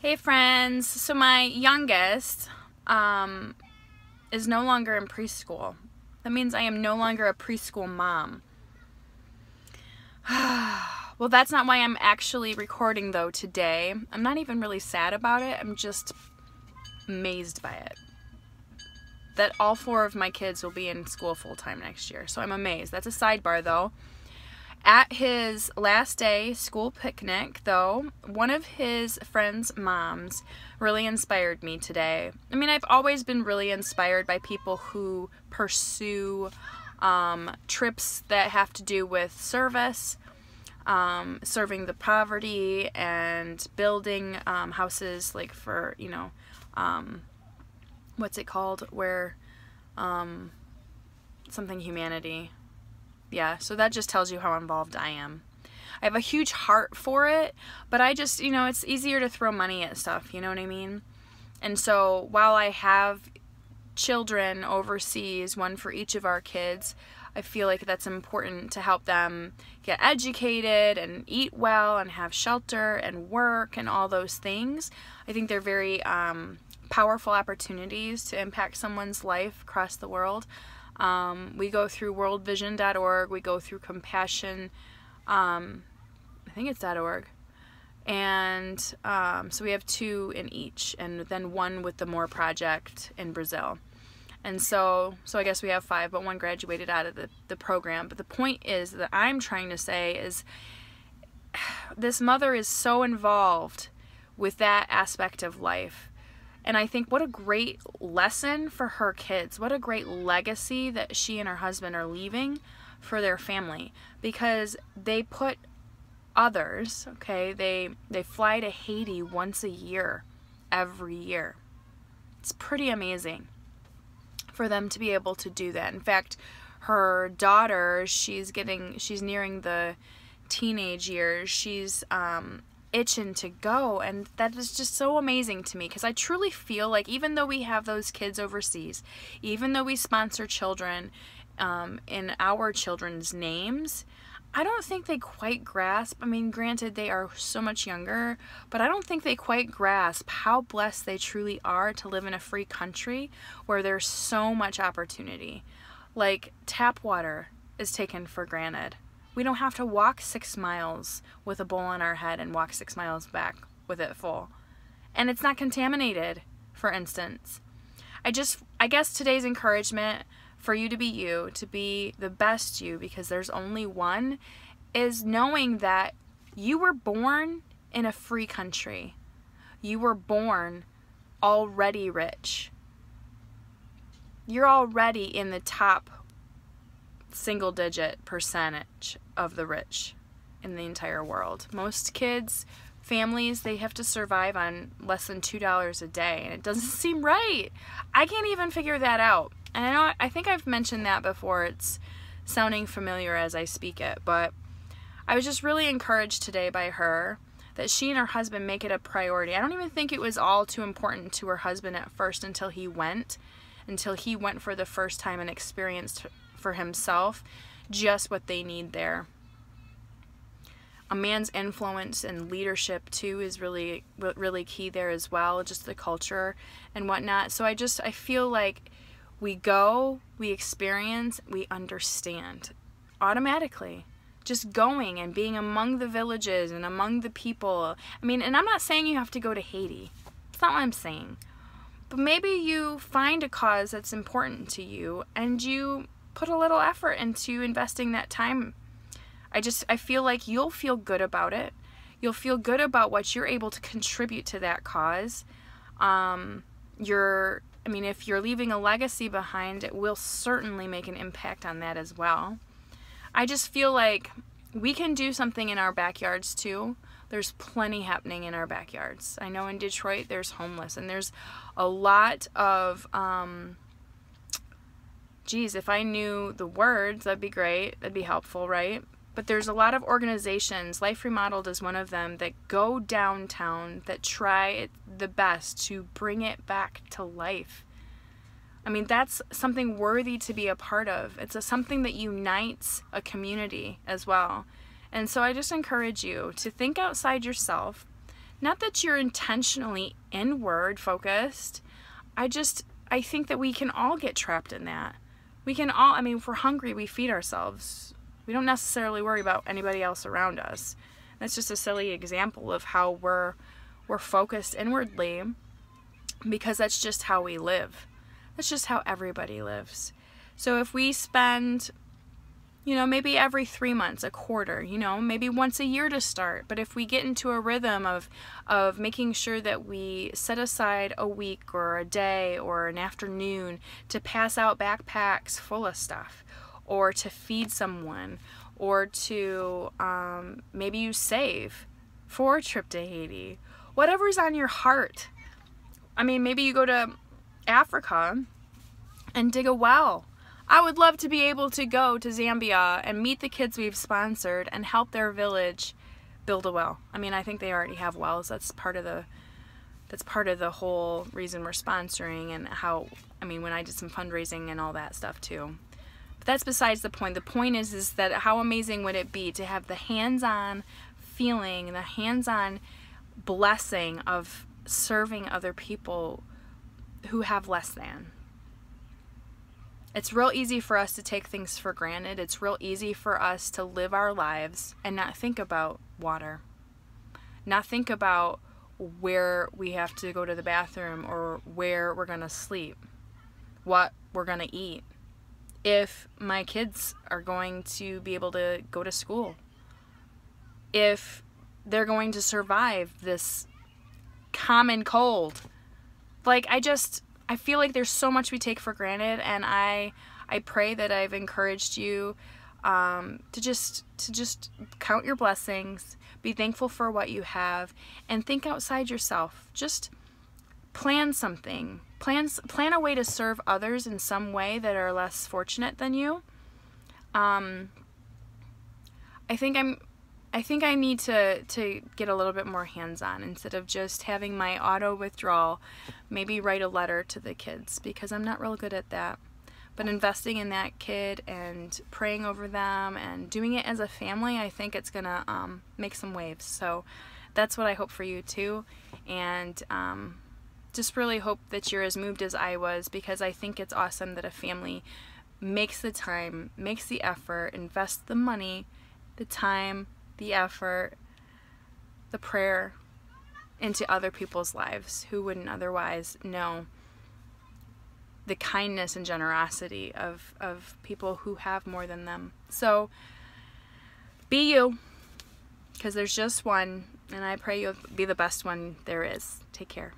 Hey friends, so my youngest is no longer in preschool. That means I am no longer a preschool mom. Well, that's not why I'm actually recording though today. I'm not even really sad about it. I'm just amazed by it. That all 4 of my kids will be in school full-time next year. So I'm amazed. That's a sidebar though. At his last day school picnic, though, one of his friends' moms really inspired me today. I mean, I've always been really inspired by people who pursue trips that have to do with service, serving the poverty, and building houses, like for, what's it called? Where, something humanity. Yeah, so that just tells you how involved I am. I have a huge heart for it, but I just, it's easier to throw money at stuff, you know what I mean? And so while I have children overseas, one for each of our kids, I feel like that's important to help them get educated and eat well and have shelter and work and all those things. I think they're very powerful opportunities to impact someone's life across the world. We go through worldvision.org, we go through compassion, I think it's .org, and so we have 2 in each, and then 1 with the More Project in Brazil. And so I guess we have 5, but 1 graduated out of the program. But the point is that I'm trying to say is this mother is so involved with that aspect of life. And I think what a great lesson for her kids. What a great legacy that she and her husband are leaving for their family. Because they put others, okay, they fly to Haiti once a year, every year. It's pretty amazing for them to be able to do that. In fact, her daughter, she's nearing the teenage years. She's itching to go, and that is just so amazing to me, because I truly feel like even though we have those kids overseas, even though we sponsor children in our children's names, I don't think they quite grasp. I mean, granted, they are so much younger, but I don't think they quite grasp how blessed they truly are to live in a free country where there's so much opportunity. Like, tap water is taken for granted. We don't have to walk 6 miles with a bowl on our head and walk 6 miles back with it full. And it's not contaminated, for instance. I guess today's encouragement for you, to be the best you, because there's only one, is knowing that you were born in a free country. You were born already rich. You're already in the top single-digit percentage of the rich in the entire world. Most kids, families, they have to survive on less than $2 a day, and it doesn't seem right. I can't even figure that out. And I think I've mentioned that before. It's sounding familiar as I speak it, but I was just really encouraged today by her that she and her husband make it a priority. I don't even think it was all too important to her husband at first until he went for the first time and experienced for himself just what they need there. A man's influence and leadership too is really key there as well, just the culture and whatnot. So I feel like we go, we experience, we understand automatically. Just going and being among the villages and among the people. I mean, and I'm not saying you have to go to Haiti. That's not what I'm saying. But maybe you find a cause that's important to you and you put a little effort into investing that time. I feel like you'll feel good about it. You'll feel good about what you're able to contribute to that cause. If you're leaving a legacy behind, it will certainly make an impact on that as well. I just feel like we can do something in our backyards too. There's plenty happening in our backyards. I know in Detroit there's homeless, and there's a lot of if I knew the words, that'd be great. That'd be helpful, right? But there's a lot of organizations, Life Remodeled is one of them, that go downtown, that try the best to bring it back to life. I mean, that's something worthy to be a part of. It's something that unites a community as well. And so I just encourage you to think outside yourself, Not that you're intentionally inward focused. I think that we can all get trapped in that. We can all, I mean, if we're hungry, we feed ourselves. We don't necessarily worry about anybody else around us. That's just a silly example of how we're focused inwardly, because that's just how we live. That's just how everybody lives. So if we spend, you know, maybe every 3 months, a quarter, you know, maybe once a year to start. But if we get into a rhythm of making sure that we set aside a week or a day or an afternoon to pass out backpacks full of stuff, or to feed someone, or to maybe you save for a trip to Haiti, whatever's on your heart. I mean, maybe you go to Africa and dig a well. I would love to be able to go to Zambia and meet the kids we've sponsored and help their village build a well. I mean, I think they already have wells. That's part of the whole reason we're sponsoring, and how, I mean, when I did some fundraising and all that stuff too. But that's besides the point. The point is that how amazing would it be to have the hands-on feeling, the hands-on blessing of serving other people who have less than. It's real easy for us to take things for granted. It's real easy for us to live our lives and not think about water. Not think about where we have to go to the bathroom, or where we're going to sleep, what we're going to eat, if my kids are going to be able to go to school, if they're going to survive this common cold. Like, I feel like there's so much we take for granted, and I pray that I've encouraged you to just count your blessings, be thankful for what you have, and think outside yourself. Just plan something. Plan a way to serve others in some way that are less fortunate than you. I think I need to get a little bit more hands-on, instead of just having my auto withdrawal. Maybe write a letter to the kids, because I'm not real good at that. But investing in that kid and praying over them and doing it as a family, I think it's gonna make some waves. So that's what I hope for you too. And just really hope that you're as moved as I was, because I think it's awesome that a family makes the time, makes the effort, invests the money, the time, the effort, the prayer into other people's lives who wouldn't otherwise know the kindness and generosity of people who have more than them. So be you, because there's just one, and I pray you'll be the best one there is. Take care.